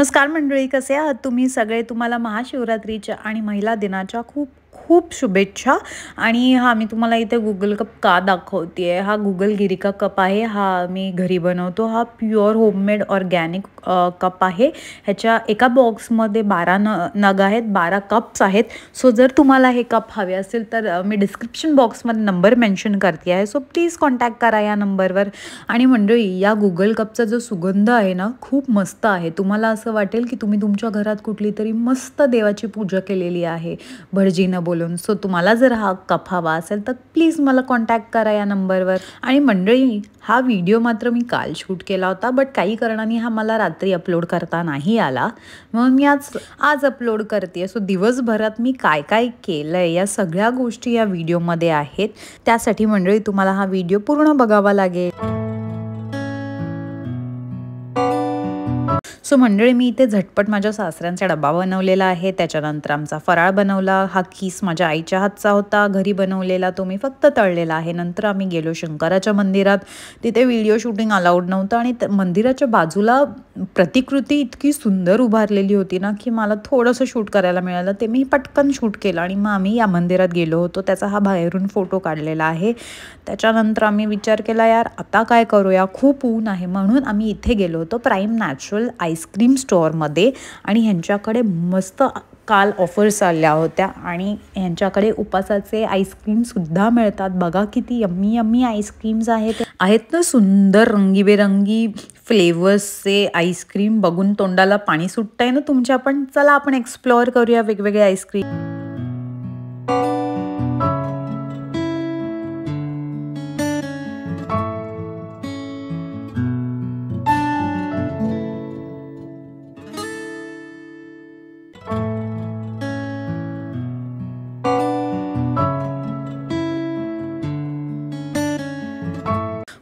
नमस्कार मंडळी, कसे आहात तुम्ही सगळे? तुम्हाला महाशिवरात्रीच्या आणि महिला दिनाच्या खूप खूप शुभेच्छा. आणि मी तुम्हाला इथे गुगल कप का दाखवते हा गुगल गिरिका कप आहे. हा मी घरी बनवतो. हा प्युअर होममेड ऑर्गॅनिक कप आहे. ह्याच्या एका बॉक्समध्ये 12 नग आहेत, 12 कप्स आहेत. सो जर तुम्हाला हे कप हवे असेल तर मी डिस्क्रिप्शन बॉक्समध्ये नंबर मेन्शन करते आहे. सो प्लीज कॉन्टॅक्ट करा या नंबरवर. आणि मंडळी, या गुगल कपचा जो सुगंध आहे ना, खूप मस्त आहे. तुम्हाला असं वाटेल की तुम्ही तुमच्या घरात कुठली तरी मस्त देवाची पूजा केलेली आहे भटजीनं बोलून. सो तुम्हाला जर हा कप हवा असेल तर प्लीज मला कॉन्टॅक्ट करा या नंबरवर. आणि मंडळी, हा व्हिडिओ मात्र मी काल शूट केला होता, बट काही कारणाने हा मला रात्री अपलोड करता नाही आला, म्हणून मी आज अपलोड करते. सो दिवसभरात मी काय काय केलंय या सगळ्या गोष्टी या व्हिडिओमध्ये आहेत. त्यासाठी मंडळी तुम्हाला हा व्हिडिओ पूर्ण बघावा लागेल. सो मंडळी, मी इथे झटपट माझ्या सासऱ्यांचा डबा बनवलेला आहे. त्याच्यानंतर आमचा फराळ बनवला. हा खीस माझ्या आईच्या हातचा होता, घरी बनवलेला. तो मी फक्त तळलेला आहे. नंतर आम्ही गेलो शंकराच्या मंदिरात. तिथे व्हिडिओ शूटिंग अलाउड नव्हतं आणि मंदिराच्या बाजूला प्रतिकृती इतकी सुंदर उभारलेली होती ना की मला थोडंसं शूट करायला मिळालं. ते मी पटकन शूट केलं आणि मग आम्ही या मंदिरात गेलो होतो. त्याचा हा बाहेरून फोटो काढलेला आहे. त्याच्यानंतर आम्ही विचार केला, यार आता काय करूया, खूप ऊन आहे, म्हणून आम्ही इथे गेलो होतो प्राईम नॅचरल आईस्क्रीम स्टोअरमध्ये. आणि ह्यांच्याकडे मस्त काल ऑफर्स आल्या होत्या आणि ह्यांच्याकडे उपासाचे आईस्क्रीमसुद्धा मिळतात. बघा किती यम्मी यम्मी आईस्क्रीम्स आहेत ना, सुंदर रंगीबेरंगी फ्लेवर्सचे आईस्क्रीम. बघून तोंडाला पाणी सुटतंय ना तुमच्या. पण चला आपण एक्सप्लोअर करूया वेगवेगळे आईस्क्रीम.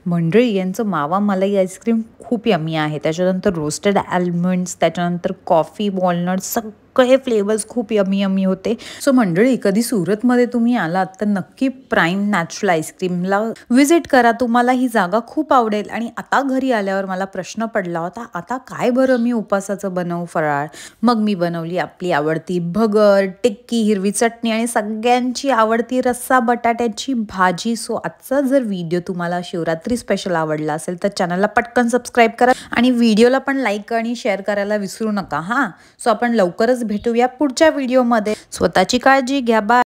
मंडळी, यांचं मावा मलाई आईस्क्रीम खूप यम्मी आहे. त्याच्यानंतर रोस्टेड आल्मंड्स, त्याच्यानंतर कॉफी, वॉलनट्स, सगळे फ्लेवर्स खूप यम्मी यम्मी होते. सो मंडळी, कधी सुरतमध्ये तुम्ही आलात तर नक्की प्राईम नॅचरल आईस्क्रीमला व्हिजिट करा. तुम्हाला ही जागा खूप आवडेल. आणि आता घरी आल्यावर मला प्रश्न पडला होता, आता काय बरं मी उपासाचं बनवू फराळ. मग मी बनवली आपली आवडती भगर, टिक्की, हिरवी चटणी आणि सगळ्यांची आवडती रस्सा बटाट्याची भाजी. सो आजचा जर व्हिडिओ तुम्हाला शिवरात्री स्पेशल आवडला असेल तर चॅनलला पटकन सबस्क्राईब करा आणि व्हिडिओला पण लाईक आणि शेअर करायला विसरू नका. सो आपण लवकरच भेटूया पुढच्या व्हिडिओमध्ये. स्वतःची काळजी घ्या. बाय.